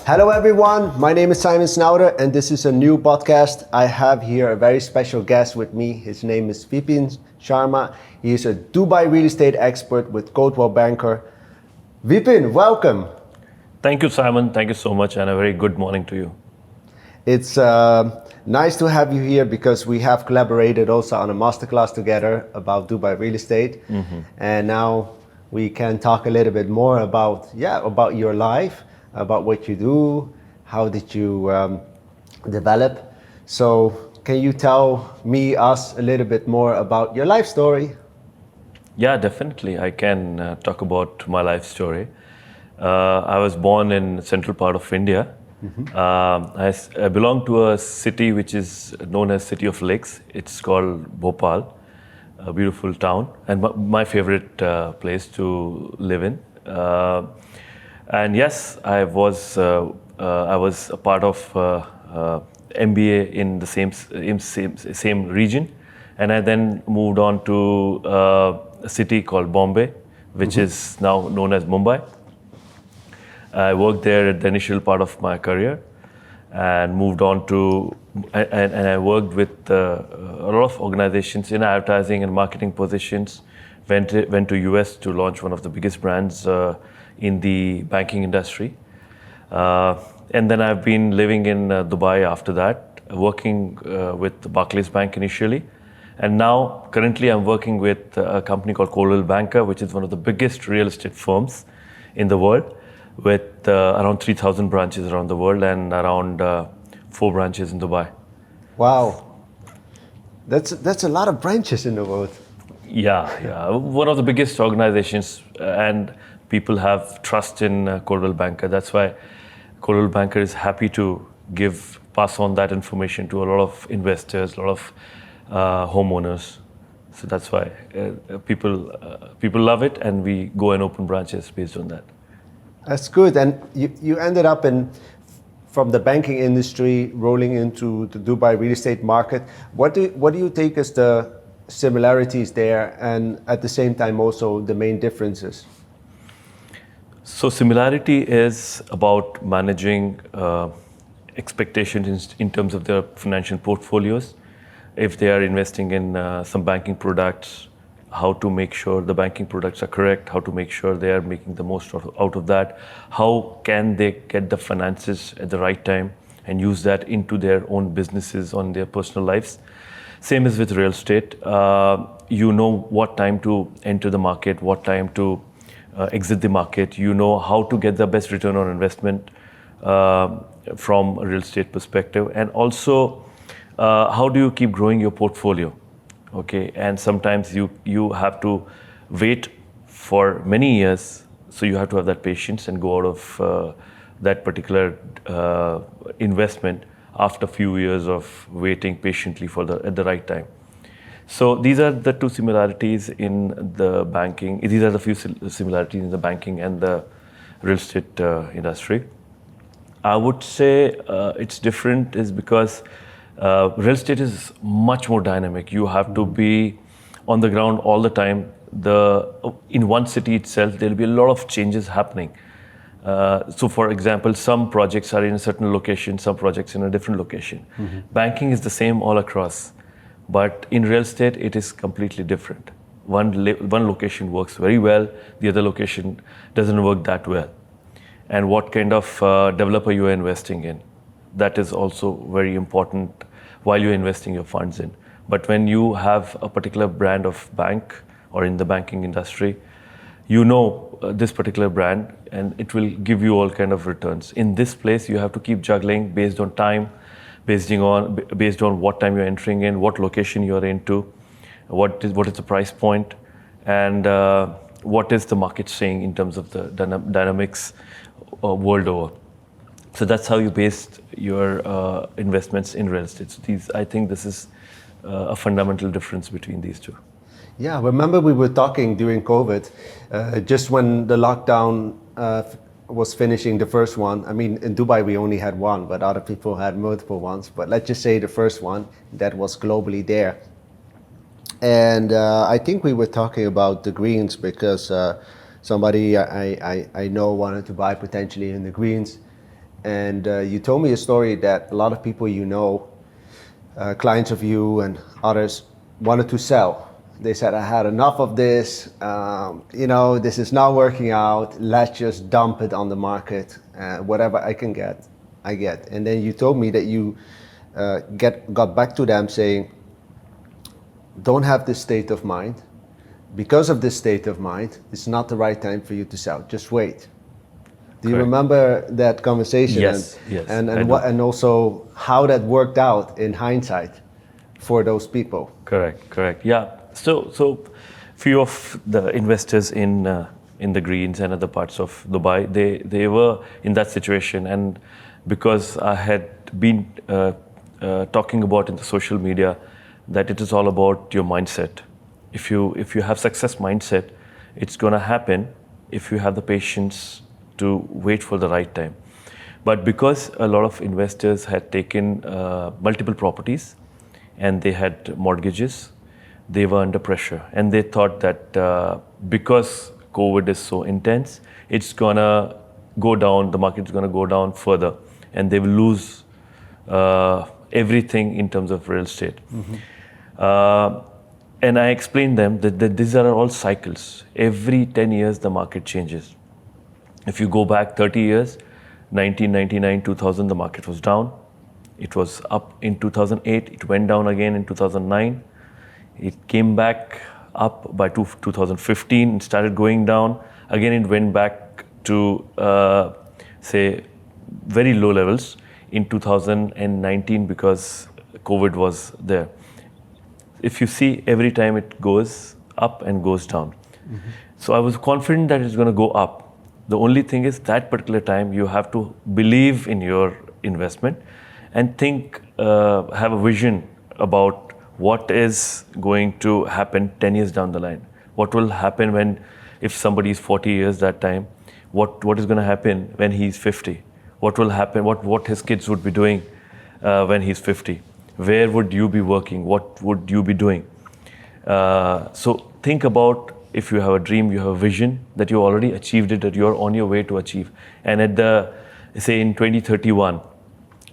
Hello everyone, my name is Simon Snouder and this is a new podcast. I have here a very special guest with me. His name is Vipin Sharma. He is a Dubai real estate expert with Coldwell Banker. Vipin, welcome. Thank you, Simon. Thank you so much, and a very good morning to you. It's nice to have you here because we have collaborated also on a masterclass together about Dubai real estate. And now we can talk a little bit more about your life, about what you do, how did you develop. So can you tell us a little bit more about your life story? Yeah, definitely. I can talk about my life story. I was born in central part of India. I belong to a city which is known as City of Lakes. It's called Bhopal, a beautiful town, and my favorite place to live in. And yes, I was a part of MBA in the same region, and I then moved on to a city called Bombay, which is now known as Mumbai. I worked there at the initial part of my career, and moved on to and I worked with a lot of organizations in advertising and marketing positions. Went to US to launch one of the biggest brands in the banking industry, and then I've been living in Dubai after that, working with Barclays Bank initially, and now currently I'm working with a company called Coldwell Banker, which is one of the biggest real estate firms in the world, with around 3,000 branches around the world and around 4 branches in Dubai. Wow, that's a lot of branches in the world. Yeah, one of the biggest organizations, and people have trust in Coldwell Banker. That's why Coldwell Banker is happy to pass on that information to a lot of investors, a lot of homeowners. So that's why people love it, and we go and open branches based on that. That's good. And you ended up from the banking industry rolling into the Dubai real estate market. What do you take as the similarities there, and at the same time also the main differences? So similarity is about managing expectations in terms of their financial portfolios. If they are investing in some banking products, how to make sure the banking products are correct, how to make sure they are making the most out of that, how can they get the finances at the right time and use that into their own businesses, on their personal lives. Same as with real estate. You know what time to enter the market, what time to exit the market. You know how to get the best return on investment from a real estate perspective, and also how do you keep growing your portfolio. Okay, and sometimes you have to wait for many years, so you have to have that patience and go out of that particular investment after a few years of waiting patiently at the right time. So these are the two similarities in the banking. These are the few similarities in the banking and the real estate industry. I would say it's different is because real estate is much more dynamic. You have to be on the ground all the time. In one city itself, there'll be a lot of changes happening. So for example, some projects are in a certain location, some projects in a different location. Banking is the same all across, but in real estate, it is completely different. One location works very well, the other location doesn't work that well. And what kind of developer you are investing in, that is also very important while you're investing your funds in. But when you have a particular brand of bank or in the banking industry, you know this particular brand, and it will give you all kind of returns. In this place, you have to keep juggling based on time, based on what time you're entering in, what location you're into, what is the price point, and what is the market saying in terms of the dynamics world over. So that's how you based your investments in real estate. So I think this is a fundamental difference between these two. Yeah, remember we were talking during COVID, just when the lockdown was finishing, the first one. I mean, in Dubai we only had one, but other people had multiple ones. But let's just say the first one that was globally there. And I think we were talking about the greens because somebody I know wanted to buy potentially in the greens. and you told me a story that a lot of people clients of you and others, wanted to sell. They said, I had enough of this, this is not working out, let's just dump it on the market, whatever I can get, I get. And then you told me that you got back to them saying, don't have this state of mind. Because of this state of mind, it's not the right time for you to sell, just wait. Do you remember that conversation? Yes, and also how that worked out in hindsight for those people? Correct. Yeah. So few of the investors in the Greens and other parts of Dubai, they were in that situation, and because I had been talking about in the social media that it is all about your mindset. If you have success mindset, it's going to happen if you have the patience to wait for the right time. But because a lot of investors had taken multiple properties and they had mortgages, they were under pressure, and they thought that because COVID is so intense, it's gonna go down, the market's gonna go down further, and they will lose everything in terms of real estate. And I explained them that these are all cycles. Every 10 years, the market changes. If you go back 30 years, 1999, 2000, the market was down. It was up in 2008. It went down again in 2009. It came back up by 2015 and started going down. Again, it went back to, say, very low levels in 2019 because COVID was there. If you see, every time it goes up and goes down. So I was confident that it's going to go up. The only thing is that particular time you have to believe in your investment and think, have a vision about what is going to happen 10 years down the line. What will happen if somebody is 40 years that time? What is going to happen when he's 50? What will happen, what his kids would be doing when he's 50? Where would you be working? What would you be doing? So think about, if you have a dream, you have a vision that you already achieved it, that you're on your way to achieve. And say in 2031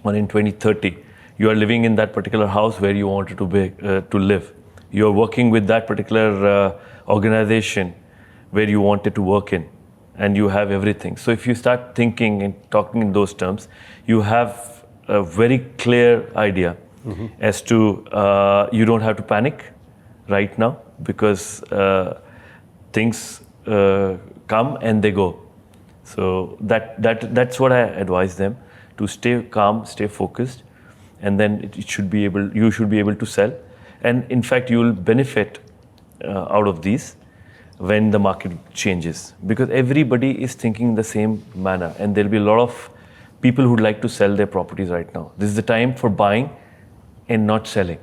or in 2030, you are living in that particular house where you wanted to live. You're working with that particular organization where you wanted to work in, and you have everything. So if you start thinking and talking in those terms, you have a very clear idea as to you don't have to panic right now, because things come and they go. So that's what I advise them, to stay calm, stay focused, and then you should be able to sell. And in fact, you will benefit out of these when the market changes, because everybody is thinking the same manner, and there'll be a lot of people who'd like to sell their properties right now. This is the time for buying and not selling.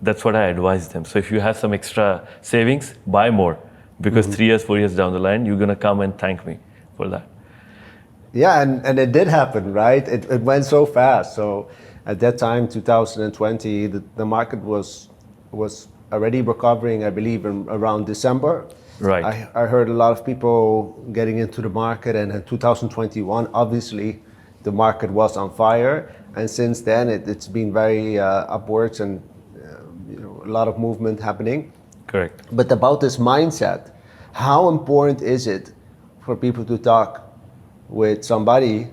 That's what I advise them. So if you have some extra savings, buy more, because 3 years, 4 years down the line, you're gonna come and thank me for that. Yeah, and it did happen, right? It went so fast. So at that time, 2020, the market was already recovering, I believe, around December. Right. I heard a lot of people getting into the market, and in 2021, obviously, the market was on fire. And since then, it's been very upwards, and a lot of movement happening. Correct. But about this mindset, how important is it for people to talk with somebody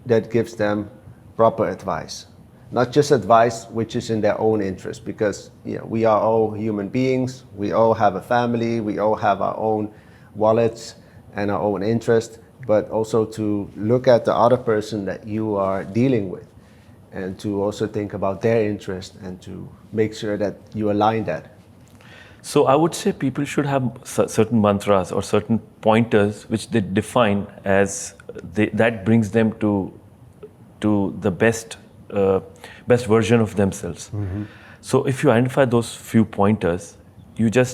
that gives them proper advice? Not just advice which is in their own interest, because we are all human beings, we all have a family, we all have our own wallets and our own interest, but also to look at the other person that you are dealing with, and to also think about their interest and to make sure that you align that. So I would say people should have certain mantras or certain pointers which they define as that brings them to the best version of themselves. So if you identify those few pointers,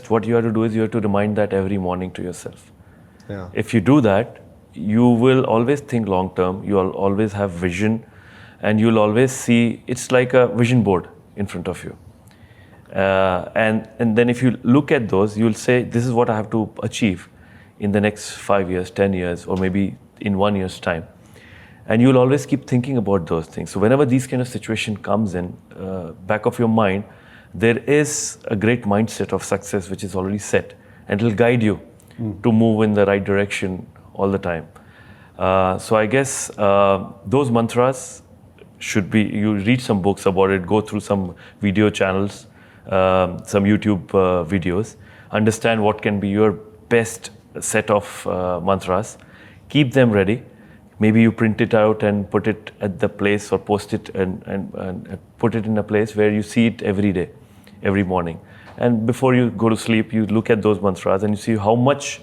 what you have to do is you have to remind that every morning to yourself. Yeah. If you do that, you will always think long term, you will always have vision, and you'll always see, it's like a vision board in front of you. And then if you look at those, you'll say, this is what I have to achieve in the next 5 years, 10 years, or maybe in 1 year's time. And you'll always keep thinking about those things. So whenever these kind of situation comes in, back of your mind, there is a great mindset of success which is already set, and it'll guide you to move in the right direction all the time. So I guess those mantras should be, you read some books about it, go through some video channels, some YouTube videos, understand what can be your best set of mantras, keep them ready. Maybe you print it out and put it at the place, or post it and put it in a place where you see it every day, every morning. And before you go to sleep, you look at those mantras and you see how much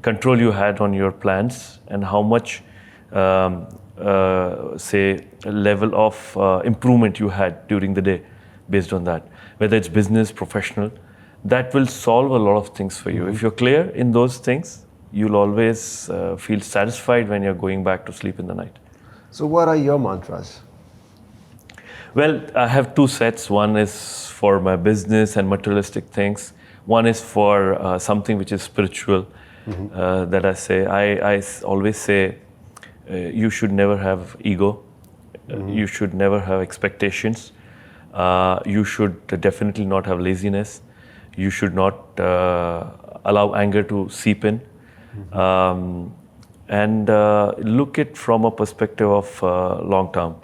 control you had on your plans and how much, say, a level of improvement you had during the day based on that. Whether it's business, professional, that will solve a lot of things for you. If you're clear in those things, you'll always feel satisfied when you're going back to sleep in the night. So what are your mantras? Well, I have two sets. One is for my business and materialistic things. One is for something which is spiritual, that I say. I always say, you should never have ego. You should never have expectations. You should definitely not have laziness. You should not allow anger to seep in. And look it from a perspective of long term.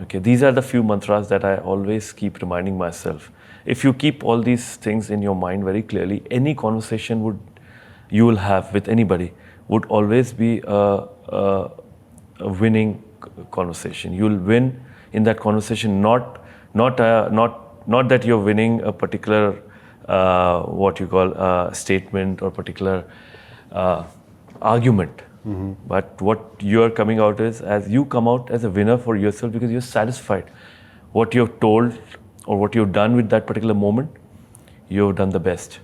Okay, these are the few mantras that I always keep reminding myself. If you keep all these things in your mind very clearly, any conversation you will have with anybody would always be a winning conversation. You'll win in that conversation, not that you're winning a particular what you call statement or particular argument. But what you're coming out is, as you come out as a winner for yourself, because you're satisfied. What you've told or what you've done with that particular moment, you've done the best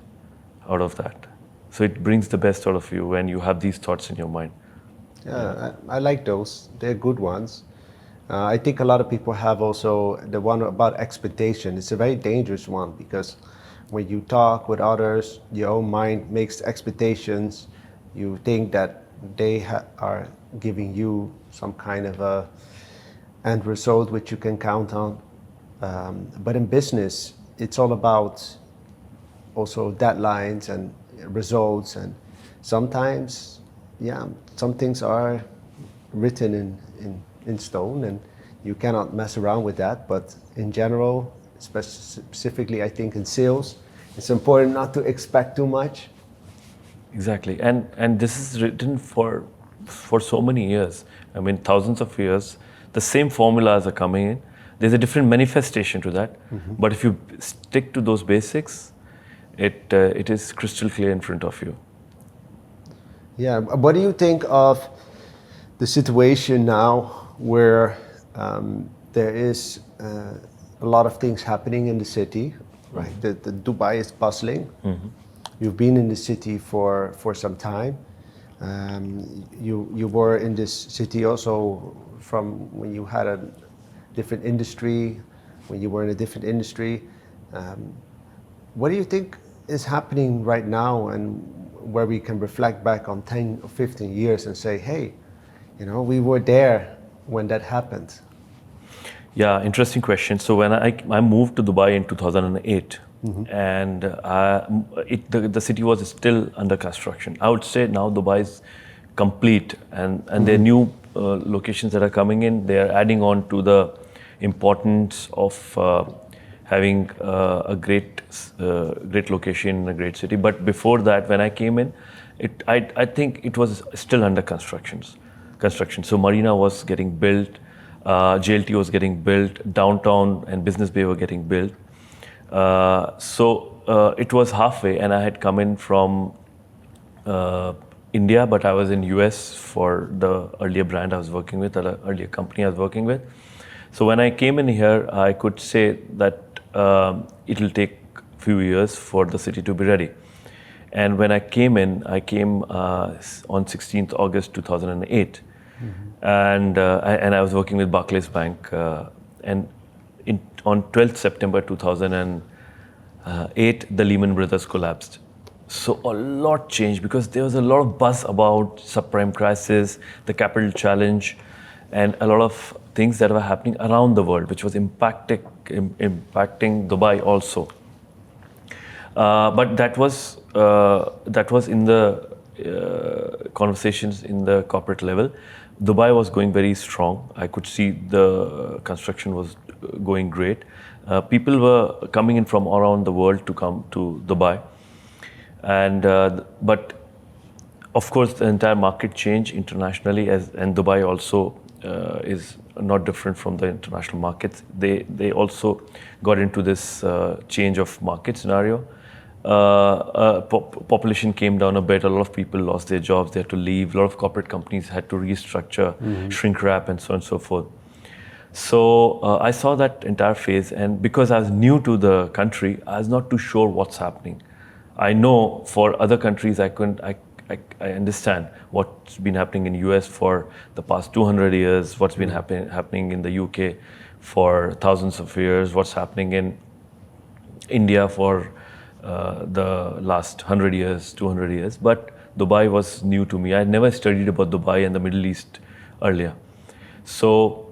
out of that. So it brings the best out of you when you have these thoughts in your mind. Yeah, I like those. They're good ones. I think a lot of people have also the one about expectation. It's a very dangerous one, because when you talk with others, your own mind makes expectations. You think that they are giving you some kind of a end result which you can count on. But in business, it's all about also deadlines and results. And sometimes, some things are written in stone, and you cannot mess around with that. But in general, specifically, I think in sales, it's important not to expect too much. Exactly, and this is written for so many years. I mean, thousands of years. The same formulas are coming in. There's a different manifestation to that. But if you stick to those basics, it is crystal clear in front of you. Yeah. What do you think of the situation now, where there is a lot of things happening in the city, right? The Dubai is bustling. You've been in the city for some time. You were in this city also from when you had a different industry, when you were in a different industry. What do you think is happening right now, and where we can reflect back on 10 or 15 years and say, hey, we were there when that happened? Yeah, interesting question. So when I moved to Dubai in 2008, and the city was still under construction. I would say now Dubai is complete, and there are new locations that are coming in. They are adding on to the importance of having a great location in a great city. But before that, when I came in, I think it was still under construction. So Marina was getting built, JLT was getting built, downtown and Business Bay were getting built. So it was halfway, and I had come in from India, but I was in US for the earlier brand I was working with, the earlier company I was working with. So when I came in here, I could say that it will take a few years for the city to be ready. And when I came on 16th August 2008, and I was working with Barclays Bank, and on 12th September 2008, the Lehman Brothers collapsed. So a lot changed, because there was a lot of buzz about subprime crisis, the capital challenge, and a lot of things that were happening around the world, which was impacting Dubai also. But that was in the conversations in the corporate level. Dubai was going very strong. I could see the construction was going great. People were coming in from around the world to come to Dubai, and but of course the entire market changed internationally, and Dubai also is not different from the international markets. They also got into this change of market scenario. Population came down a bit. A lot of people lost their jobs. They had to leave. A lot of corporate companies had to restructure, shrink wrap, and so on and so forth. So I saw that entire phase, and because I was new to the country, I was not too sure what's happening. I know for other countries, I understand what's been happening in US for the past 200 years, what's been happening in the UK for thousands of years, what's happening in India for the last 100 years, 200 years. But Dubai was new to me. I had never studied about Dubai and the Middle East earlier. So,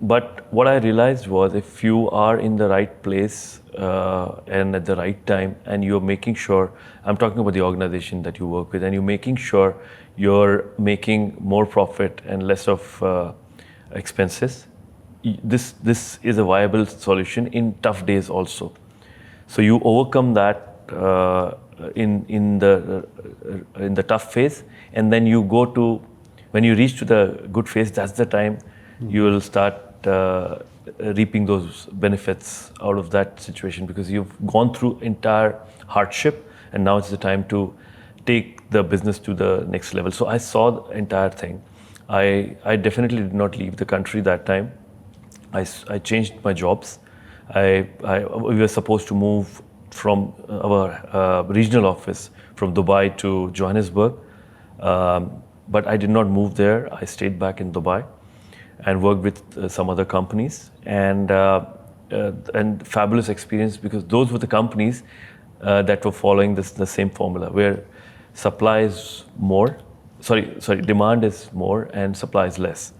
but what I realized was if you are in the right place and at the right time, and you're making sure, I'm talking about the organization that you work with, and you're making sure you're making more profit and less of expenses, this is a viable solution in tough days also. So you overcome that in the tough phase, and then you go to, when you reach to the good phase, that's the time you will start reaping those benefits out of that situation, because you've gone through entire hardship, and now it's the time to take the business to the next level. So I saw the entire thing. I definitely did not leave the country that time. I changed my jobs. We were supposed to move from our regional office from Dubai to Johannesburg, but I did not move there. I stayed back in Dubai and worked with some other companies, and fabulous experience, because those were the companies that were following the same formula, where demand is more and supply is less.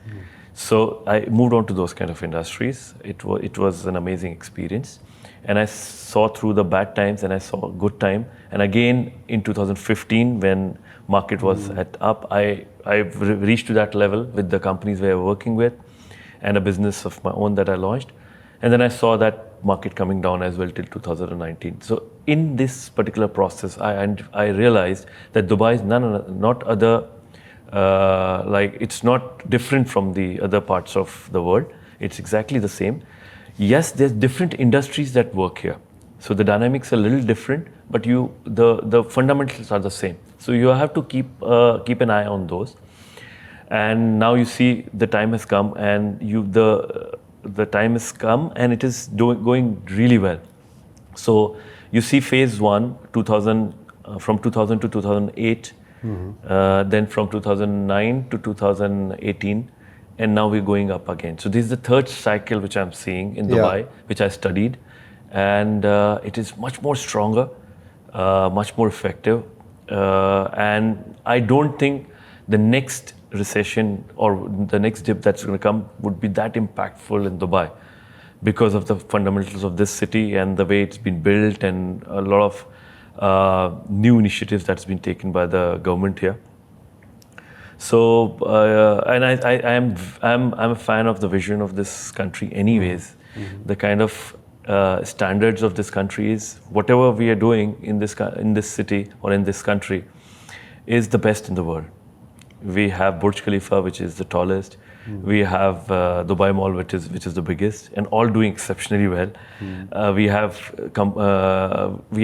So I moved on to those kind of industries. It was an amazing experience, and I saw through the bad times and I saw a good time. And again in 2015, when market was up, I reached to that level with the companies we were working with, and a business of my own that I launched. And then I saw that market coming down as well till 2019. So in this particular process, I realized that Dubai is not other. It's not different from the other parts of the world. It's exactly the same. Yes, there's different industries that work here, so the dynamics are a little different, but the fundamentals are the same. So you have to keep an eye on those. And now you see the time has come, and the time has come, and it is going really well. So you see phase one, from 2000 to 2008. Then from 2009 to 2018, and now we're going up again. So this is the third cycle which I'm seeing in Dubai, which I studied, and it is much more stronger, much more effective, and I don't think the next recession or the next dip that's going to come would be that impactful in Dubai, because of the fundamentals of this city and the way it's been built, and a lot of new initiatives that's been taken by the government here. So, and I'm a fan of the vision of this country anyways. The kind of standards of this country is, whatever we are doing in this city or in this country is the best in the world. We have Burj Khalifa, which is the tallest. We have Dubai Mall, which is the biggest, and all doing exceptionally well. We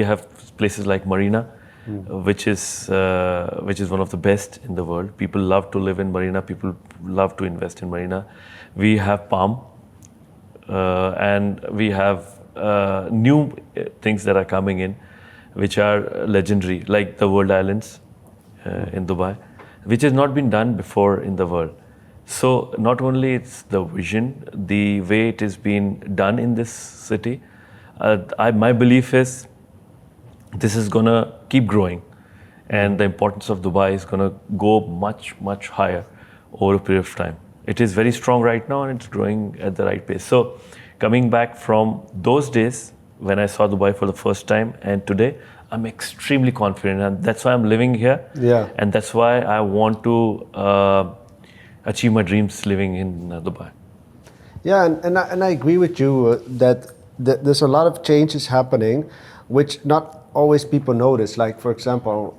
have places like Marina, which is one of the best in the world. People love to live in Marina. People love to invest in Marina. We have Palm, and we have new things that are coming in, which are legendary, like the World Islands in Dubai, which has not been done before in the world. So not only it's the vision, the way it is being done in this city, my belief is this is going to keep growing, and the importance of Dubai is going to go much, much higher over a period of time. It is very strong right now, and it's growing at the right pace. So coming back from those days when I saw Dubai for the first time and today, I'm extremely confident, and that's why I'm living here. Yeah. And that's why I want to achieve my dreams living in Dubai. Yeah, and I agree with you that there's a lot of changes happening, which not always people notice. Like, for example,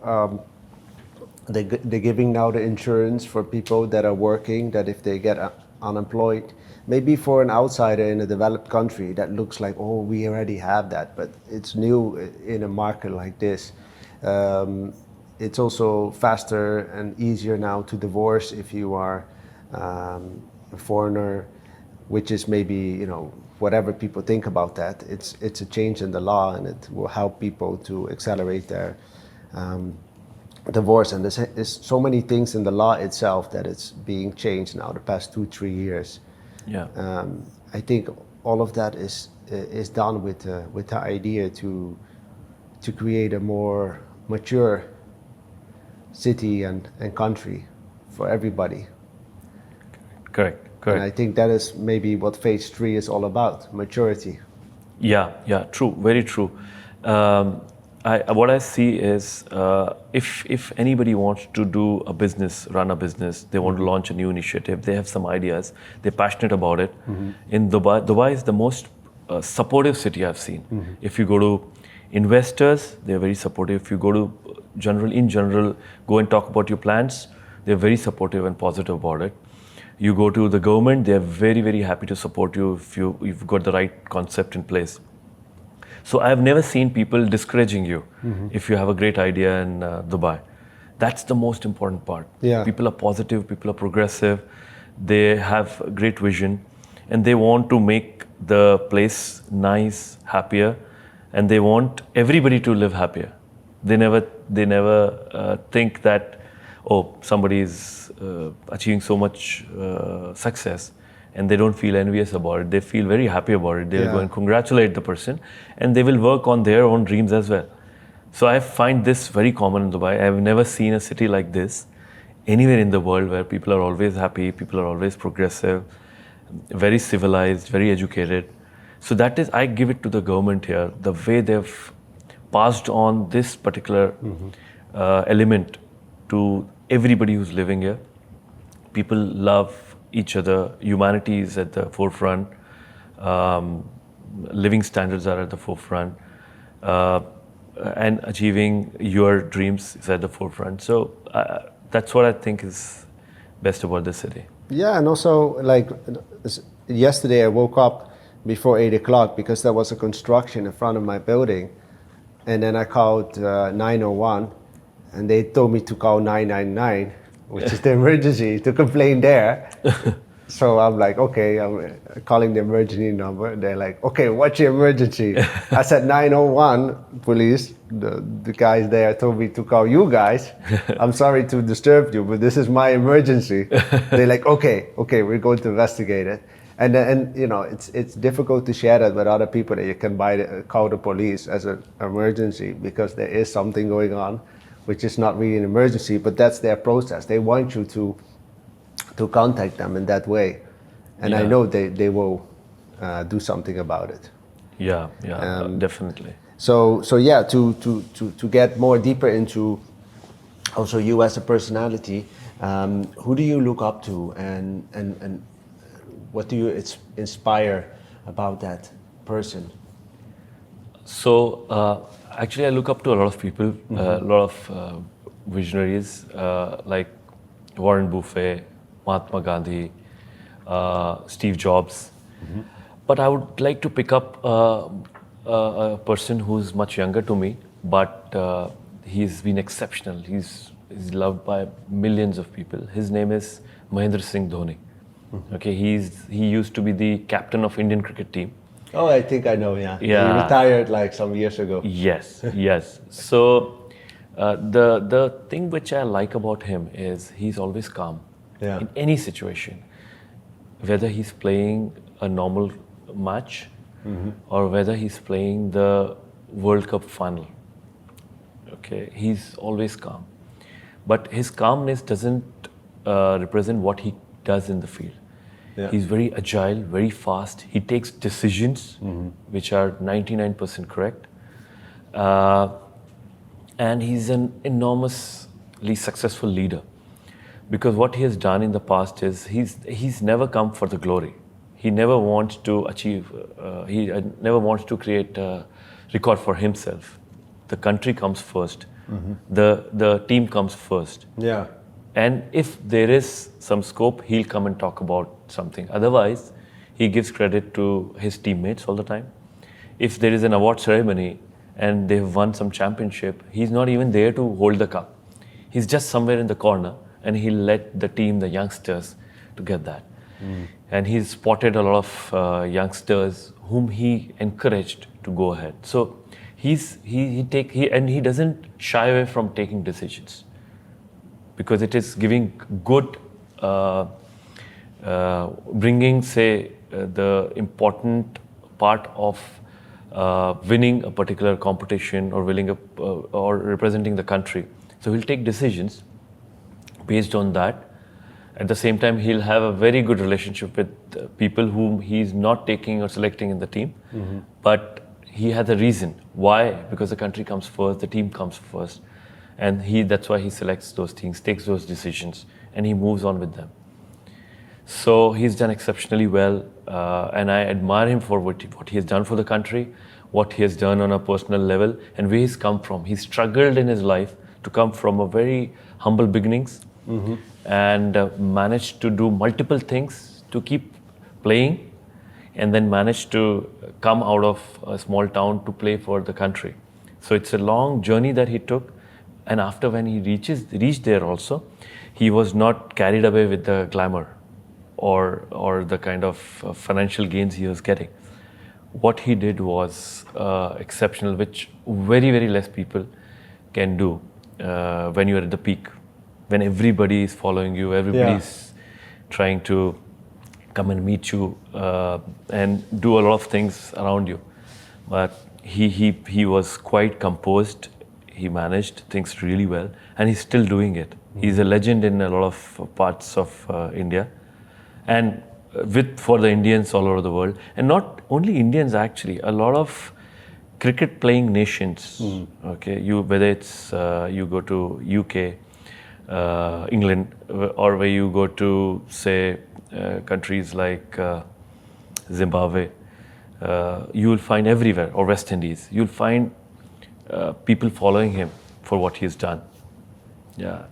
they're giving now the insurance for people that are working, that if they get unemployed, maybe for an outsider in a developed country, that looks like, oh, we already have that, but it's new in a market like this. It's also faster and easier now to divorce if you are a foreigner, which is maybe, you know, whatever people think about that. It's a change in the law, and it will help people to accelerate their divorce. And there's so many things in the law itself that it's being changed now the past 2-3 years. Yeah. I think all of that is done with the idea to create a more mature city and country for everybody. Correct. And I think that is maybe what phase 3 is all about, maturity. Yeah, true, very true. What I see is if anybody wants to do a business, run a business, they want to launch a new initiative, they have some ideas, they're passionate about it. In Dubai is the most supportive city I've seen. If you go to investors, they're very supportive. If you go to in general, go and talk about your plans, they're very supportive and positive about it. You go to the government, they're very, very happy to support you if you've got the right concept in place. So I've never seen people discouraging you if you have a great idea in Dubai. That's the most important part. Yeah. People are positive, people are progressive, they have great vision, and they want to make the place nice, happier, and they want everybody to live happier. They never think that, oh, somebody is achieving so much success, and they don't feel envious about it. They feel very happy about it. They'll go and congratulate the person, and they will work on their own dreams as well. So I find this very common in Dubai. I've never seen a city like this anywhere in the world, where people are always happy, people are always progressive, very civilized, very educated. So that is, I give it to the government here, the way they've passed on this particular element to everybody who's living here. People love each other, humanity is at the forefront, living standards are at the forefront, and achieving your dreams is at the forefront. So that's what I think is best about this city. Yeah, and also, like, yesterday I woke up before 8 o'clock because there was a construction in front of my building, and then I called 901, and they told me to call 999, which is the emergency, to complain there. So I'm like, okay, I'm calling the emergency number. They're like, okay, what's your emergency? I said 901, police. The guys there told me to call you guys. I'm sorry to disturb you, but this is my emergency. They're like, okay, we're going to investigate it. And you know, it's difficult to share that with other people, that you can call the police as an emergency, because there is something going on, which is not really an emergency, but that's their process. They want you to contact them in that way, and I know they will do something about it. Yeah, definitely. So yeah, to get more deeper into also you as a personality, who do you look up to, and what do you inspire about that person? So actually, I look up to a lot of people, a lot of visionaries like Warren Buffett, Mahatma Gandhi, Steve Jobs. But I would like to pick up a person who's much younger to me, but he's been exceptional. He's loved by millions of people. His name is Mahendra Singh Dhoni. Okay, he used to be the captain of Indian cricket team. Oh, I think I know. Yeah. He retired like some years ago. Yes. So the thing which I like about him is he's always calm. Yeah. In any situation, whether he's playing a normal match or whether he's playing the World Cup final. Okay, he's always calm, but his calmness doesn't represent what he does in the field. Yeah. He's very agile, very fast. He takes decisions which are 99% correct. And he's an enormously successful leader. Because what he has done in the past is he's never come for the glory. He never wants to achieve, never wants to create a record for himself. The country comes first. The team comes first. Yeah. And if there is some scope, he'll come and talk about something. Otherwise, he gives credit to his teammates all the time. If there is an award ceremony and they've won some championship, he's not even there to hold the cup. He's just somewhere in the corner and he'll let the team, the youngsters, to get that. And he's spotted a lot of youngsters whom he encouraged to go ahead. So he doesn't shy away from taking decisions, because it is giving good, bringing, say, the important part of winning a particular competition or or representing the country. So he'll take decisions based on that. At the same time, he'll have a very good relationship with people whom he's not taking or selecting in the team. But he has a reason. Why? Because the country comes first, the team comes first. And that's why he selects those things, takes those decisions, and he moves on with them. So he's done exceptionally well, and I admire him for what he has done for the country, what he has done on a personal level, and where he's come from. He struggled in his life to come from a very humble beginnings, and managed to do multiple things to keep playing, and then managed to come out of a small town to play for the country. So it's a long journey that he took. And after when he reached there also, he was not carried away with the glamour or the kind of financial gains he was getting. What he did was exceptional, which very, very less people can do when you're at the peak. When everybody is following you, everybody is trying to come and meet you and do a lot of things around you. But he was quite composed. He managed things really well, and he's still doing it. He's a legend in a lot of parts of India, and for the Indians all over the world. And not only Indians, actually, a lot of cricket-playing nations. Okay, whether it's you go to UK, England, or where you go to, say, countries like Zimbabwe, you will find everywhere, or West Indies, you'll find people following him for what he's done. Yeah.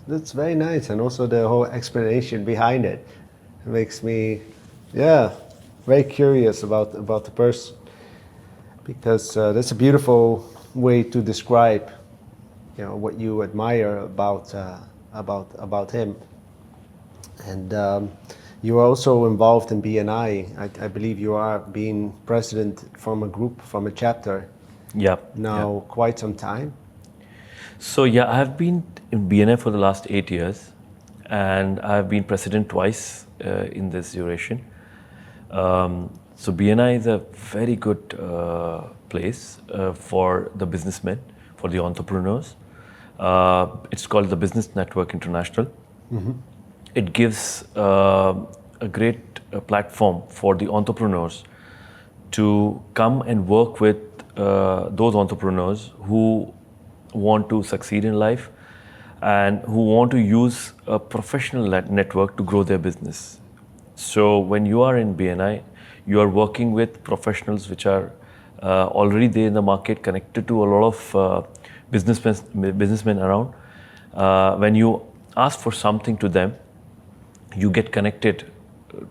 That's very nice, and also the whole explanation behind it makes me, very curious about the person, because that's a beautiful way to describe, what you admire about him. And you are also involved in BNI. I believe you are being president from a chapter. Now quite some time. So I have been in BNI for the last 8 years, and I have been president twice in this duration. So BNI is a very good place for the businessmen, for the entrepreneurs. It's called the Business Network International. It gives a great platform for the entrepreneurs to come and work with those entrepreneurs who want to succeed in life and who want to use a professional network to grow their business. So when you are in BNI, you are working with professionals which are already there in the market, connected to a lot of businessmen around. When you ask for something to them, you get connected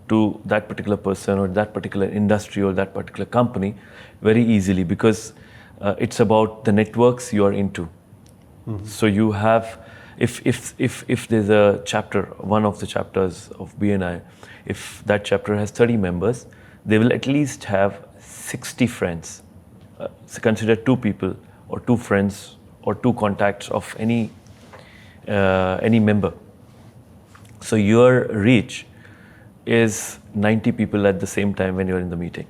to that particular person or that particular industry or that particular company very easily, because it's about the networks you are into. So you have, if there's a chapter, one of the chapters of BNI, if that chapter has 30 members, they will at least have 60 friends. So consider 2 people or 2 friends or 2 contacts of any member. So your reach is 90 people at the same time when you're in the meeting.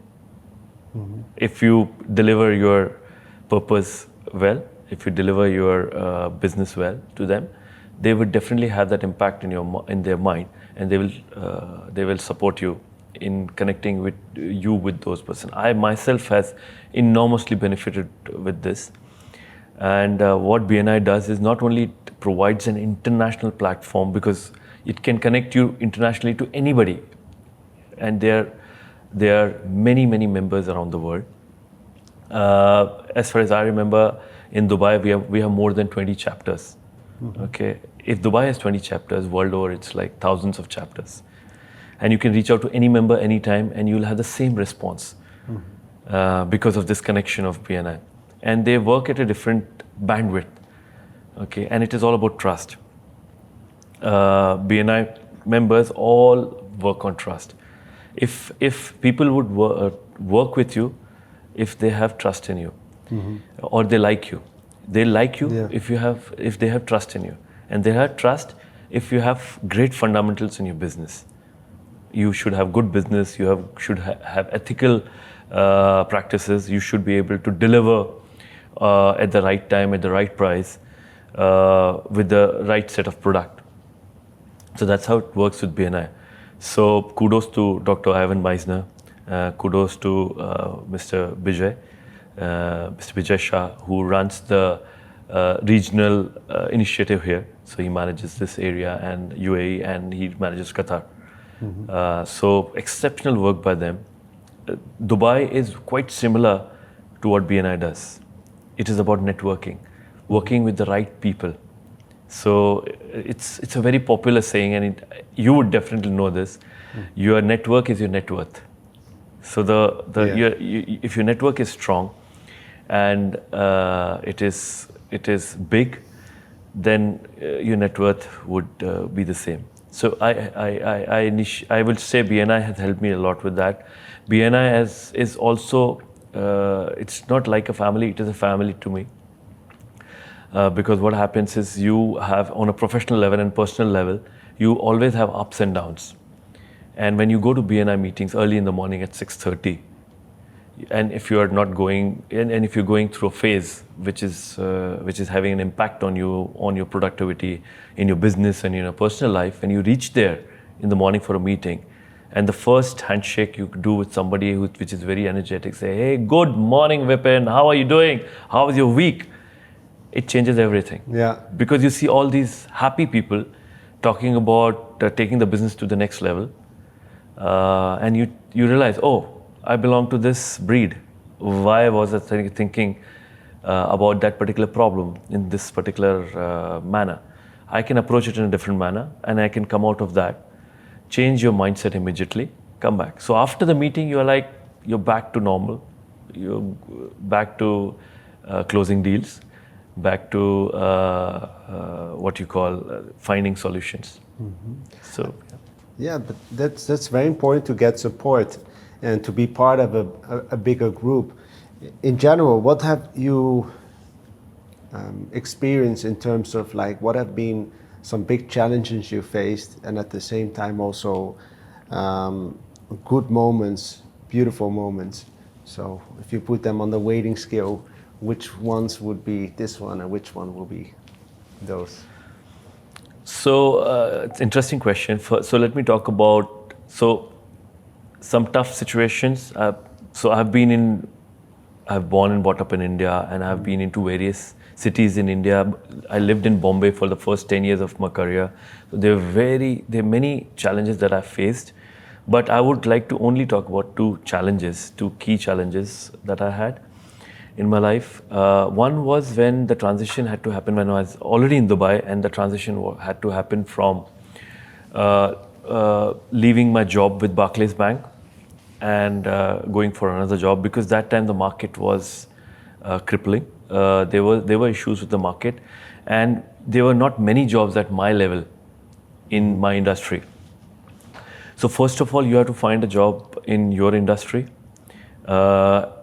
If you deliver your purpose well, if you deliver your business well to them, they would definitely have that impact in their mind, and they will support you in connecting with you with those person. I myself has enormously benefited with this. And what BNI does is not only it provides an international platform, because it can connect you internationally to anybody, and there are many members around the world. As far as I remember, in Dubai we have more than 20 chapters. Okay, if Dubai has 20 chapters, world over it's like thousands of chapters, and you can reach out to any member anytime, and you'll have the same response because of this connection of BNI. And they work at a different bandwidth. Okay, and it is all about trust. BNI members all work on trust. If people would work with you, if they have trust in you, or they like you, if they have trust in you, and they have trust if you have great fundamentals in your business. You should have good business. You should have ethical practices. You should be able to deliver at the right time, at the right price, with the right set of product. So that's how it works with BNI. So kudos to Dr. Ivan Meisner, kudos to Mr. Vijay Shah, who runs the regional initiative here. So he manages this area and UAE, and he manages Qatar. So exceptional work by them. Dubai is quite similar to what BNI does. It is about networking, working with the right people. So it's a very popular saying, and you would definitely know this. Your network is your net worth. So if your network is strong and it is big, then your net worth would be the same. So I will say BNI has helped me a lot with that. BNI is also, it's not like a family, it is a family to me. Because what happens is you have, on a professional level and personal level, you always have ups and downs. And when you go to BNI meetings early in the morning at 6:30, and if you are not going, and if you're going through a phase which is having an impact on you, on your productivity, in your business and in your personal life, and you reach there in the morning for a meeting, and the first handshake you do with somebody which is very energetic, say, "Hey, good morning, Vipin. How are you doing? How was your week?" It changes everything. Yeah. Because you see all these happy people talking about taking the business to the next level, and you realize, oh, I belong to this breed. Why was I thinking about that particular problem in this particular manner? I can approach it in a different manner, and I can come out of that, change your mindset immediately, come back. So after the meeting, you're back to normal. You're back to closing deals, back to what you call finding solutions. So yeah, but that's very important to get support and to be part of a bigger group. In general, what have you experienced in terms of like what have been some big challenges you faced, and at the same time also good moments, beautiful moments? So if you put them on the weighting scale, which ones would be this one and which one will be those? So it's an interesting question. So let me talk about some tough situations. So I've born and brought up in India, and I've been into various cities in India. I lived in Bombay for the first 10 years of my career. So there are many challenges that I faced, but I would like to only talk about two key challenges that I had in my life. One was when the transition had to happen when I was already in Dubai, and the transition had to happen from leaving my job with Barclays Bank and going for another job, because that time the market was crippling. There were issues with the market, and there were not many jobs at my level in my industry. So first of all, you have to find a job in your industry, and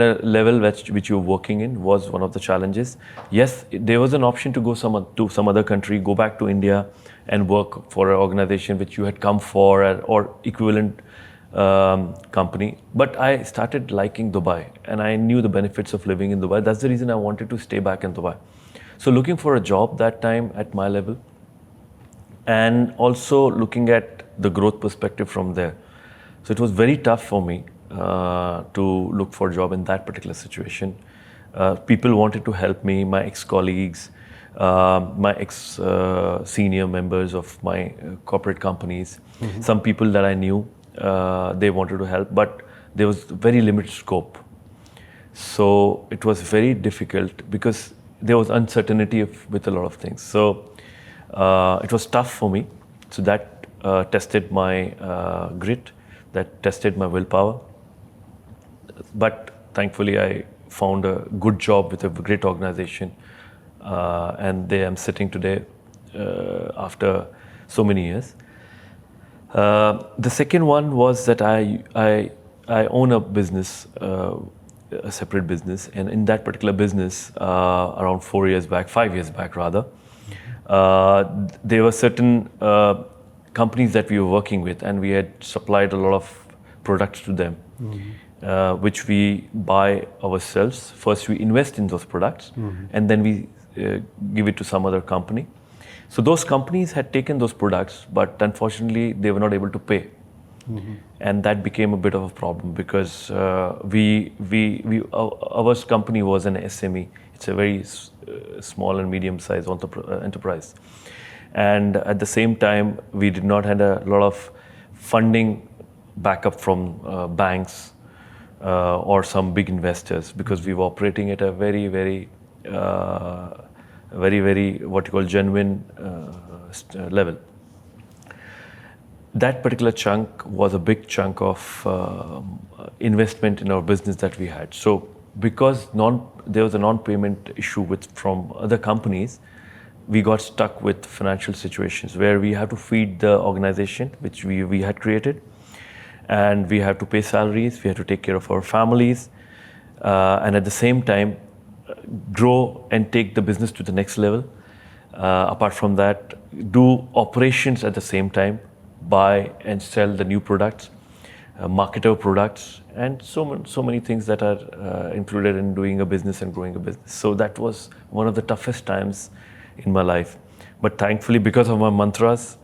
a level which you're working in was one of the challenges. Yes, there was an option to go to some other country, go back to India and work for an organization which you had come for, or equivalent company. But I started liking Dubai, and I knew the benefits of living in Dubai. That's the reason I wanted to stay back in Dubai. So looking for a job that time at my level, and also looking at the growth perspective from there. So it was very tough for me to look for a job in that particular situation. People wanted to help me, my ex-colleagues, my ex-senior members of my corporate companies, some people that I knew, they wanted to help, but there was very limited scope. So it was very difficult because there was uncertainty with a lot of things. So it was tough for me. So that tested my grit, that tested my willpower. But thankfully, I found a good job with a great organization, and there I'm sitting today after so many years. The second one was that I own a business, a separate business, and in that particular business, around 4 years back, 5 years back rather, there were certain companies that we were working with, and we had supplied a lot of products to them, which we buy ourselves. First, we invest in those products, and then we give it to some other company. So those companies had taken those products, but unfortunately, they were not able to pay. And that became a bit of a problem because our company was an SME. It's a very small and medium-sized enterprise. And at the same time, we did not have a lot of funding backup from banks or some big investors, because we were operating at a very, very, what you call genuine level. That particular chunk was a big chunk of investment in our business that we had. So because there was a non-payment issue from other companies, we got stuck with financial situations where we had to feed the organization which we had created, and we had to pay salaries, we had to take care of our families, and at the same time grow and take the business to the next level. Apart from that, do operations at the same time, buy and sell the new products, market our products, and so many things that are included in doing a business and growing a business. So that was one of the toughest times in my life. But thankfully, because of my mantras,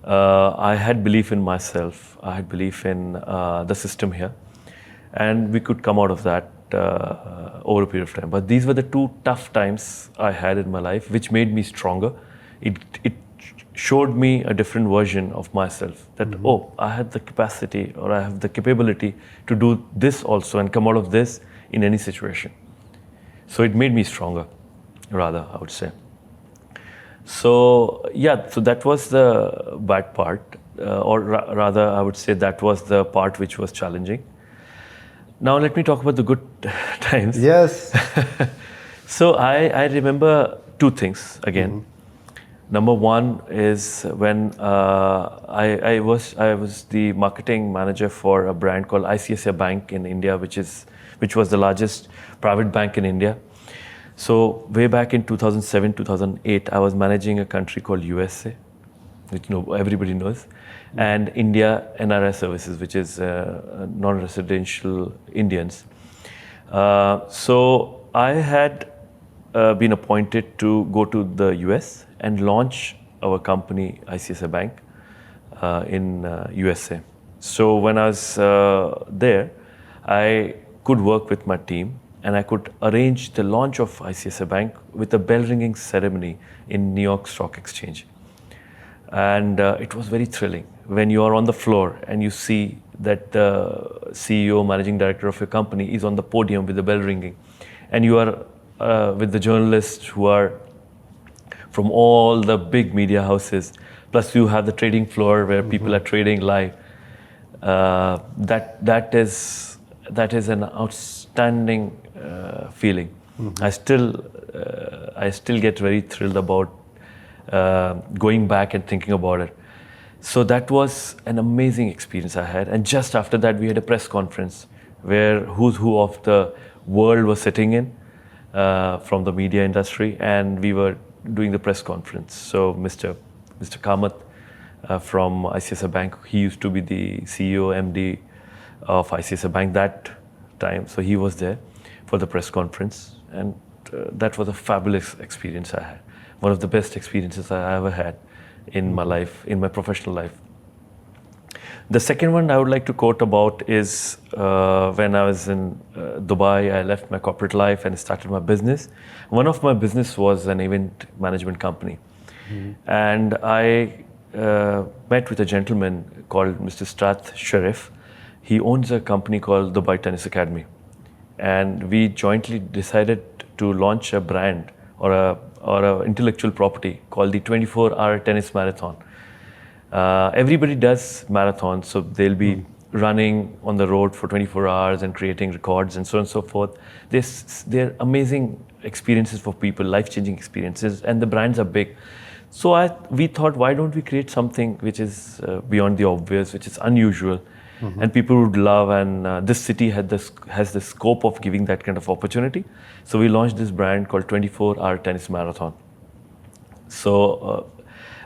I had belief in myself, I had belief in the system here, and we could come out of that over a period of time. But these were the two tough times I had in my life, which made me stronger. It showed me a different version of myself, that I have the capacity, or I have the capability to do this also and come out of this in any situation. So it made me stronger, rather, I would say. So yeah, so that was the bad part, or rather I would say that was the part which was challenging. Now let me talk about the good times. Yes. So I remember two things again. Number one is when I was the marketing manager for a brand called ICICI Bank in India, which was the largest private bank in India. So way back in 2007, 2008, I was managing a country called USA, which everybody knows, and India NRI services, which is non-residential Indians. So I had been appointed to go to the US and launch our company ICICI Bank in USA. So when I was there, I could work with my team, and I could arrange the launch of ICICI Bank with a bell ringing ceremony in New York Stock Exchange. And it was very thrilling when you are on the floor and you see that the CEO, managing director of your company is on the podium with the bell ringing, and you are with the journalists who are from all the big media houses, plus you have the trading floor where people are trading live. That is an outstanding feeling. I still get very thrilled about going back and thinking about it. So that was an amazing experience I had. And just after that, we had a press conference where who's who of the world was sitting in from the media industry, and we were doing the press conference. So Mr. Kamath from ICICI Bank, he used to be the CEO, MD of ICICI Bank that time. So he was there for the press conference, and that was a fabulous experience I had. One of the best experiences I ever had in my life, in my professional life. The second one I would like to quote about is when I was in Dubai. I left my corporate life and started my business. One of my business was an event management company. And I met with a gentleman called Mr. Strath Sharif. He owns a company called Dubai Tennis Academy. And we jointly decided to launch a brand or a intellectual property called the 24-hour tennis marathon. Everybody does marathons, so they'll be running on the road for 24 hours and creating records and so on and so forth. They're amazing experiences for people, life-changing experiences, and the brands are big. So we thought, why don't we create something which is beyond the obvious, which is unusual, and people would love, and this city has the scope of giving that kind of opportunity. So we launched this brand called 24-hour tennis marathon. So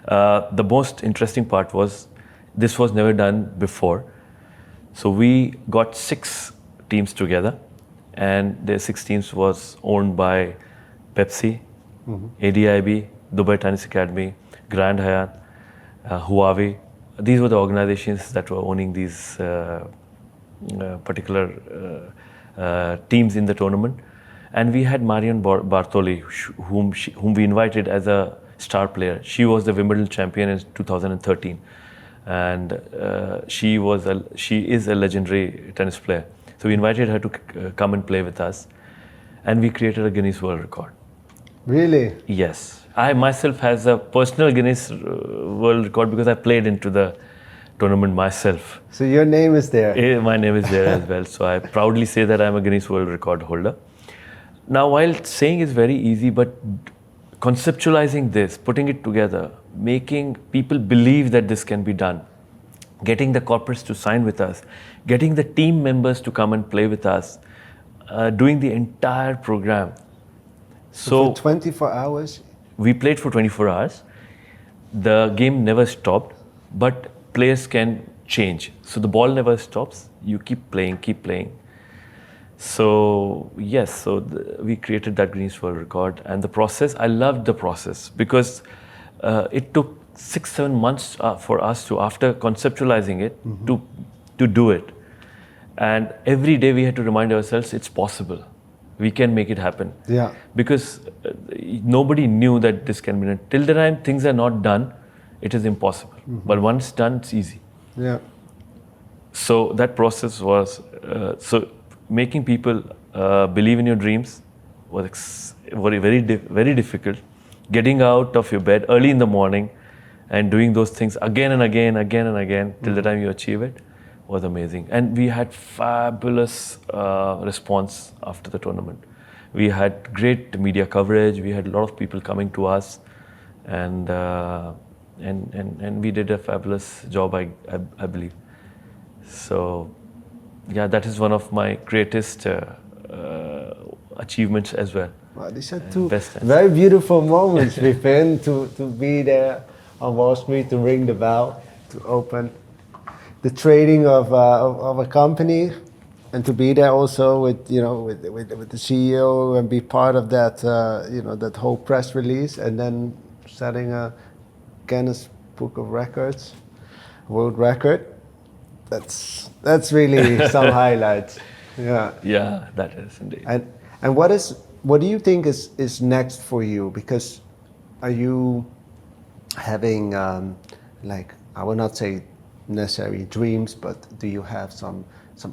the most interesting part was, this was never done before. So we got 6 teams together, and the 6 teams was owned by Pepsi, ADIB, Dubai Tennis Academy, Grand Hyatt, Huawei. These were the organizations that were owning these particular teams in the tournament. And we had Marion Bartoli, whom we invited as a star player. She was the Wimbledon champion in 2013, and she is a legendary tennis player. So we invited her to come and play with us, and we created a Guinness World Record. Really? Yes. I myself has a personal Guinness World Record because I played into the tournament myself. So your name is there? My name is there as well. So I proudly say that I'm a Guinness World Record holder. Now, while saying is very easy, but conceptualizing this, putting it together, making people believe that this can be done, getting the corporates to sign with us, getting the team members to come and play with us, doing the entire program. So for 24 hours? We played for 24 hours. The game never stopped, but players can change. So the ball never stops. You keep playing, keep playing. So yes, we created that Guinness World Record, and the process, I loved the process because it took 6-7 months for us to, after conceptualizing it, to do it. And every day we had to remind ourselves it's possible. We can make it happen. Yeah. Because nobody knew that this can be done. Till the time things are not done, it is impossible. But once done, it's easy. Yeah. So that process was, making people believe in your dreams was very difficult. Getting out of your bed early in the morning and doing those things again and again till the time you achieve it was amazing. And we had fabulous response after the tournament. We had great media coverage. We had a lot of people coming to us, and we did a fabulous job, I believe. So, yeah, that is one of my greatest achievements as well. Wow, these are 2 very beautiful moments, Vipin, to be there on Wall Street, to ring the bell, to open the trading of a company, and to be there also with the CEO and be part of that that whole press release, and then setting a Guinness Book of Records, world record. That's really some highlights. Yeah. Yeah, that is indeed. And what do you think is next for you? Because are you having I will not say necessary dreams, but do you have some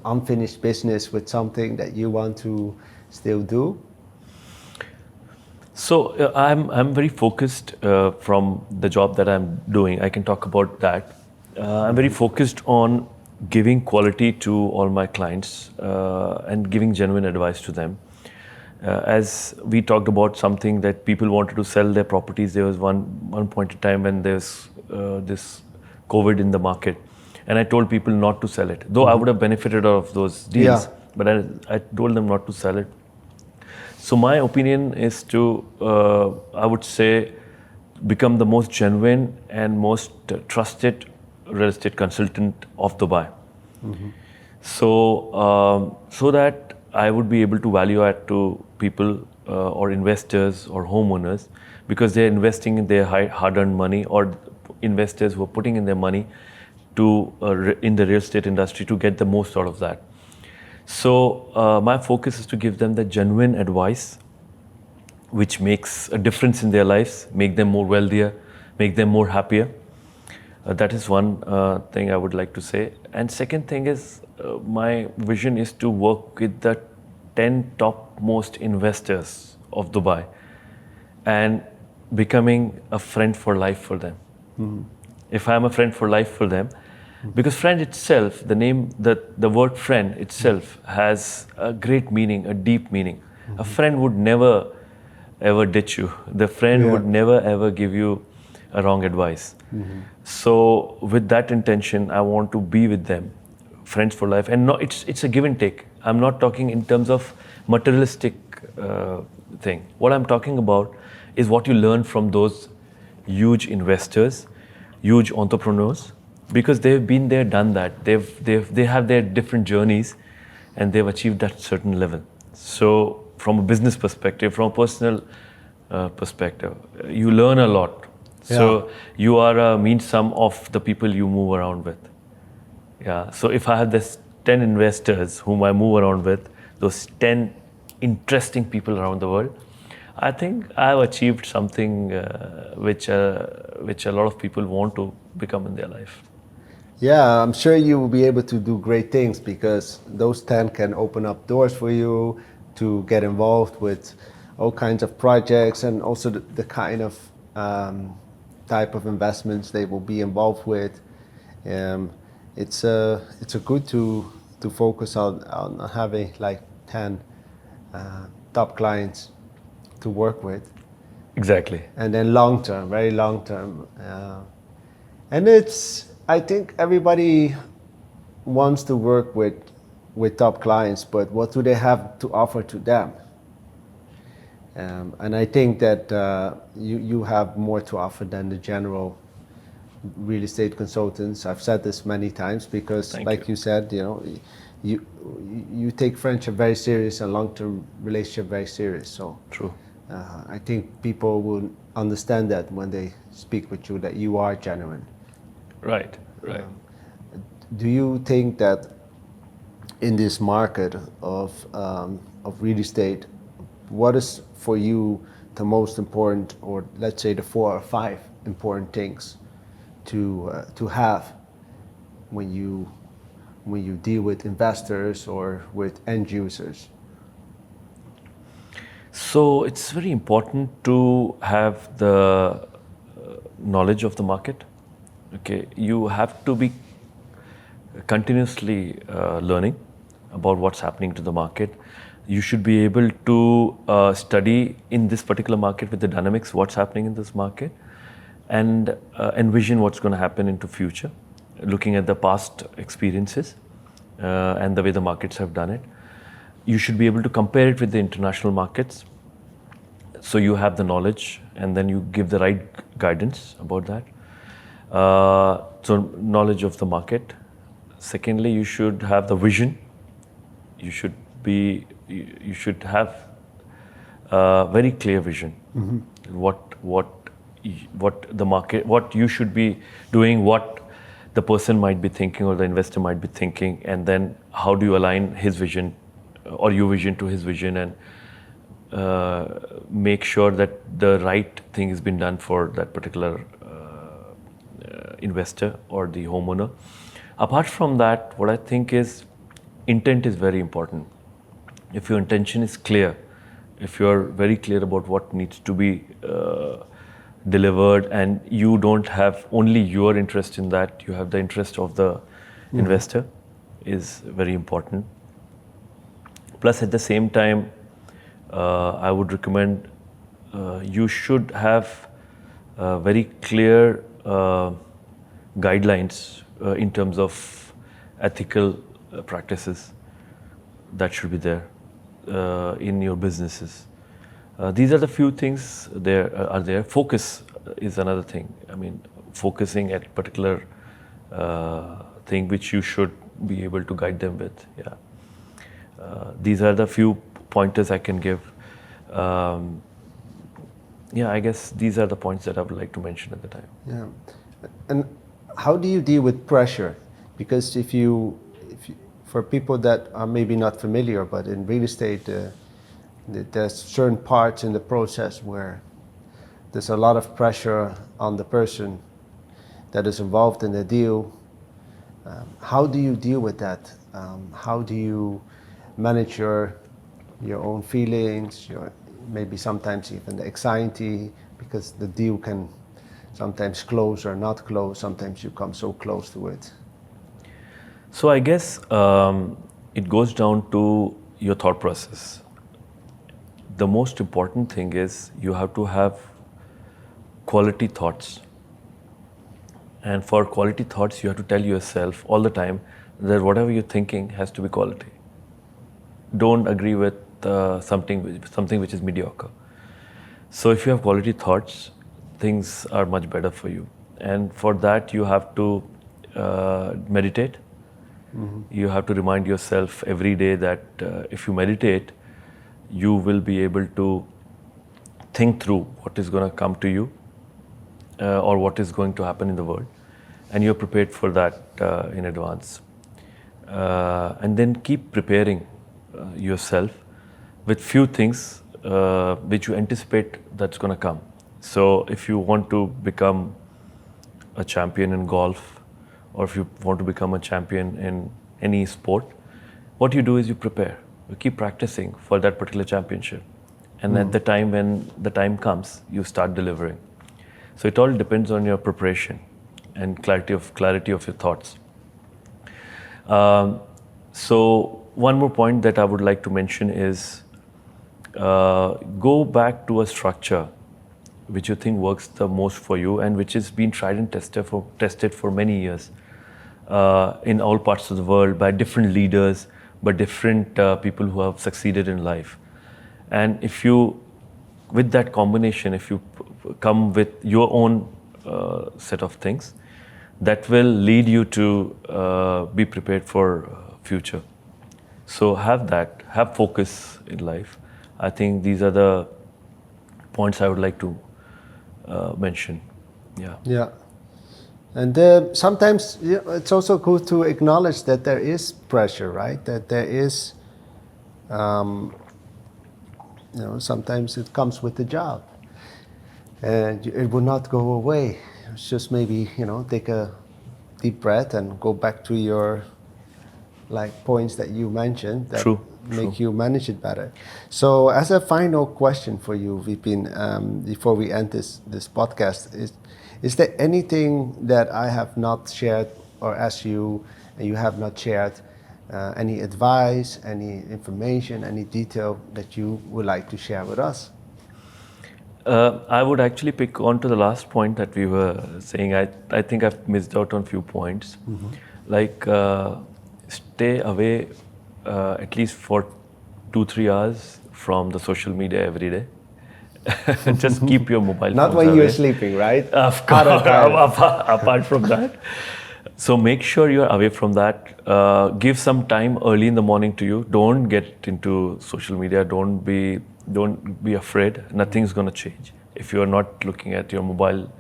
unfinished business with something that you want to still do? So I'm very focused from the job that I'm doing. I can talk about that. I'm very focused on giving quality to all my clients and giving genuine advice to them. As we talked about something that people wanted to sell their properties, there was one point in time when there's this COVID in the market, and I told people not to sell it. Though I would have benefited out of those deals, but I told them not to sell it. So my opinion is to, I would say, become the most genuine and most trusted real estate consultant of Dubai. So that I would be able to value add to people or investors or homeowners, because they're investing in their hard-earned money, or investors who are putting in their money to in the real estate industry to get the most out of that. So my focus is to give them the genuine advice which makes a difference in their lives, make them more wealthier, make them more happier. That is one thing I would like to say. And second thing is, my vision is to work with the 10 top most investors of Dubai and becoming a friend for life for them. Mm-hmm. If I am a friend for life for them, because friend itself, the name, the word friend itself has a great meaning, a deep meaning. A friend would never ever ditch you. The friend would never ever give you a wrong advice. So with that intention, I want to be with them, friends for life. And no, it's a give and take. I'm not talking in terms of materialistic thing. What I'm talking about is what you learn from those huge investors, huge entrepreneurs, because they've been there, done that. They have their different journeys, and they've achieved that certain level. So from a business perspective, from a personal perspective, you learn a lot. So you are a mean sum of the people you move around with. Yeah. So if I have this 10 investors whom I move around with, those 10 interesting people around the world, I think I've achieved something which a lot of people want to become in their life. Yeah, I'm sure you will be able to do great things, because those 10 can open up doors for you to get involved with all kinds of projects, and also the kind of type of investments they will be involved with. It's good to focus on having like 10 top clients to work with. Exactly. And then long term, very long term. And I think everybody wants to work with top clients, but what do they have to offer to them? And I think that you have more to offer than the general real estate consultants. I've said this many times, because you said, you take friendship very serious and long-term relationship very serious. So true. I think people will understand that when they speak with you, that you are genuine. Right. Do you think that in this market of real estate, what is for you the most important, or let's say the 4 or 5 important things to have when you deal with investors or with end users? So it's very important to have the knowledge of the market. Okay, you have to be continuously learning about what's happening to the market. You should be able to study in this particular market with the dynamics, what's happening in this market, and envision what's going to happen into future, looking at the past experiences and the way the markets have done it. You should be able to compare it with the international markets, so you have the knowledge, and then you give the right guidance about that. So knowledge of the market. Secondly, you should have the vision. You should have a very clear vision. What the market, what you should be doing, what the person might be thinking or the investor might be thinking, and then how do you align his vision or your vision to his vision, and make sure that the right thing has been done for that particular investor or the homeowner. Apart from that, what I think is intent is very important. If your intention is clear, if you're very clear about what needs to be delivered, and you don't have only your interest in that, you have the interest of the investor, is very important. Plus, at the same time, I would recommend you should have very clear guidelines in terms of ethical practices that should be there in your businesses. These are the few things there. Focus is another thing. I mean, focusing at particular thing which you should be able to guide them with. Yeah. These are the few pointers I can give. Yeah, I guess these are the points that I would like to mention at the time. Yeah. And how do you deal with pressure? Because if you for people that are maybe not familiar, but in real estate, there's certain parts in the process where there's a lot of pressure on the person that is involved in the deal. How do you deal with that? How do you manage your own feelings, your maybe sometimes even the anxiety, because the deal can sometimes close or not close. Sometimes you come so close to it. So I guess it goes down to your thought process. The most important thing is you have to have quality thoughts. And for quality thoughts, you have to tell yourself all the time that whatever you're thinking has to be quality. Don't agree with something which is mediocre. So if you have quality thoughts, things are much better for you. And for that, you have to meditate. Mm-hmm. You have to remind yourself every day that if you meditate, you will be able to think through what is going to come to you or what is going to happen in the world. And you're prepared for that in advance. And then keep preparing yourself with few things which you anticipate that's going to come. So if you want to become a champion in golf, or if you want to become a champion in any sport, what you do is you prepare. You keep practicing for that particular championship. And at the time when the time comes, you start delivering. So it all depends on your preparation and clarity of your thoughts. So one more point that I would like to mention is go back to a structure which you think works the most for you and which has been tried and tested for many years in all parts of the world by different leaders, by different people who have succeeded in life. And if you, with that combination, if you come with your own set of things, that will lead you to be prepared for future. So have focus in life. I think these are the points I would like to mention. Yeah. Yeah. And sometimes it's also good to acknowledge that there is pressure, right? That there is, sometimes it comes with the job, and it will not go away. It's just maybe take a deep breath and go back to your points that you mentioned that make you manage it better. So as a final question for you, Vipin, before we end this podcast, is there anything that I have not shared or asked you and you have not shared? Any advice, any information, any detail that you would like to share with us? I would actually pick on to the last point that we were saying. I think I've missed out on a few points. Mm-hmm. Stay away at least for 2-3 hours from the social media every day. Just keep your mobile Not when you're sleeping, right? Of course, apart from that. So make sure you're away from that. Give some time early in the morning to you. Don't get into social media. Don't be afraid. Nothing's going to change if you're not looking at your mobile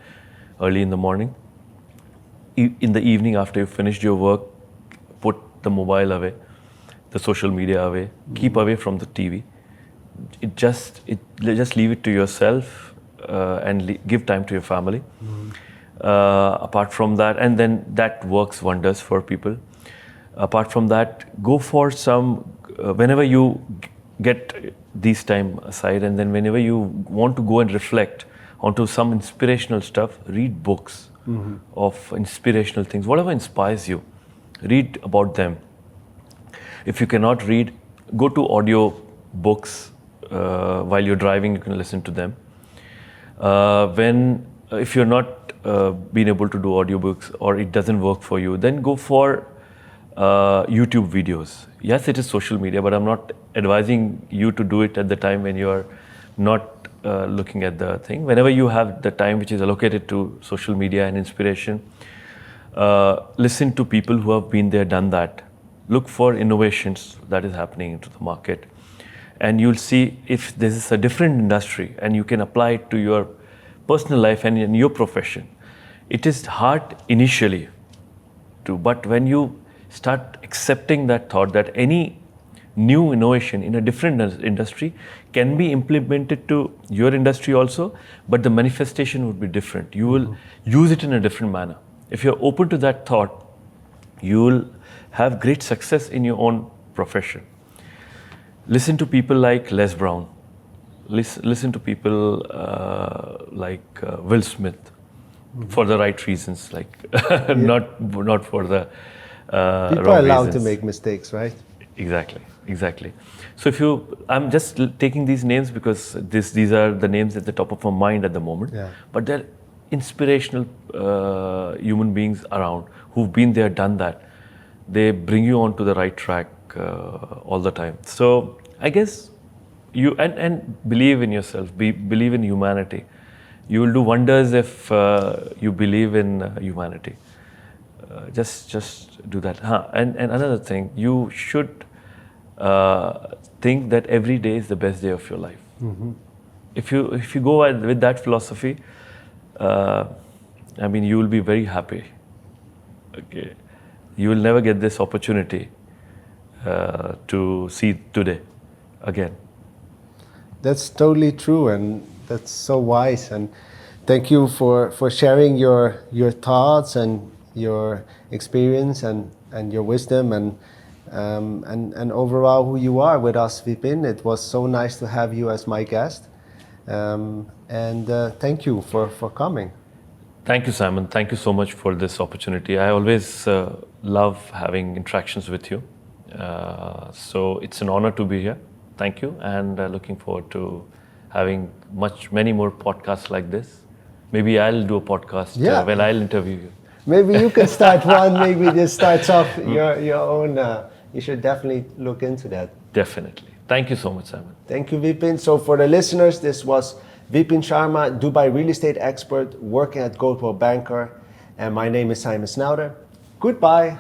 early in the morning. In the evening, after you've finished your work, put the mobile away, the social media away. Mm-hmm. Keep away from the TV. Just leave it to yourself and give time to your family. Mm-hmm. Apart from that, and then that works wonders for people. Apart from that, go for some, whenever you get this time aside, and then whenever you want to go and reflect onto some inspirational stuff, read books of inspirational things, whatever inspires you, read about them. If you cannot read, go to audio books while you're driving, you can listen to them. If you're not being able to do audiobooks or it doesn't work for you, then go for YouTube videos. Yes, it is social media, but I'm not advising you to do it at the time when you're not looking at the thing. Whenever you have the time which is allocated to social media and inspiration, listen to people who have been there, done that. Look for innovations that is happening into the market. and you'll see if this is a different industry and you can apply it to your personal life and in your profession. It is hard initially but when you start accepting that thought that any new innovation in a different industry can be implemented to your industry also, but the manifestation would be different. You will use it in a different manner. If you're open to that thought, you will have great success in your own profession. Listen to people like Les Brown. Listen to people like Will Smith for the right reasons, like not for the people wrong are allowed reasons. to make mistakes, right? Exactly. So I'm just taking these names because these are the names at the top of my mind at the moment. Yeah. But they're inspirational human beings around who've been there, done that. They bring you onto the right track all the time. So I guess you and believe in yourself, believe in humanity. You will do wonders if you believe in humanity. Just do that. And another thing, you should think that every day is the best day of your life. If you go with that philosophy, you will be very happy. Okay, you will never get this opportunity to see today again. That's totally true, and that's so wise. And thank you for sharing your thoughts and your experience and your wisdom and overall who you are with us, Vipin. It was so nice to have you as my guest. And thank you for coming. Thank you, Simon. Thank you so much for this opportunity. I always love having interactions with you. So it's an honor to be here. Thank you, and looking forward to having many more podcasts like this. Maybe I'll do a podcast when I'll interview you. Maybe you can start one. Maybe this starts off your own. You should definitely look into that. Definitely. Thank you so much, Simon. Thank you, Vipin. So for the listeners, this was Vipin Sharma, Dubai real estate expert working at Coldwell Banker. And my name is Simon Snouder. Goodbye.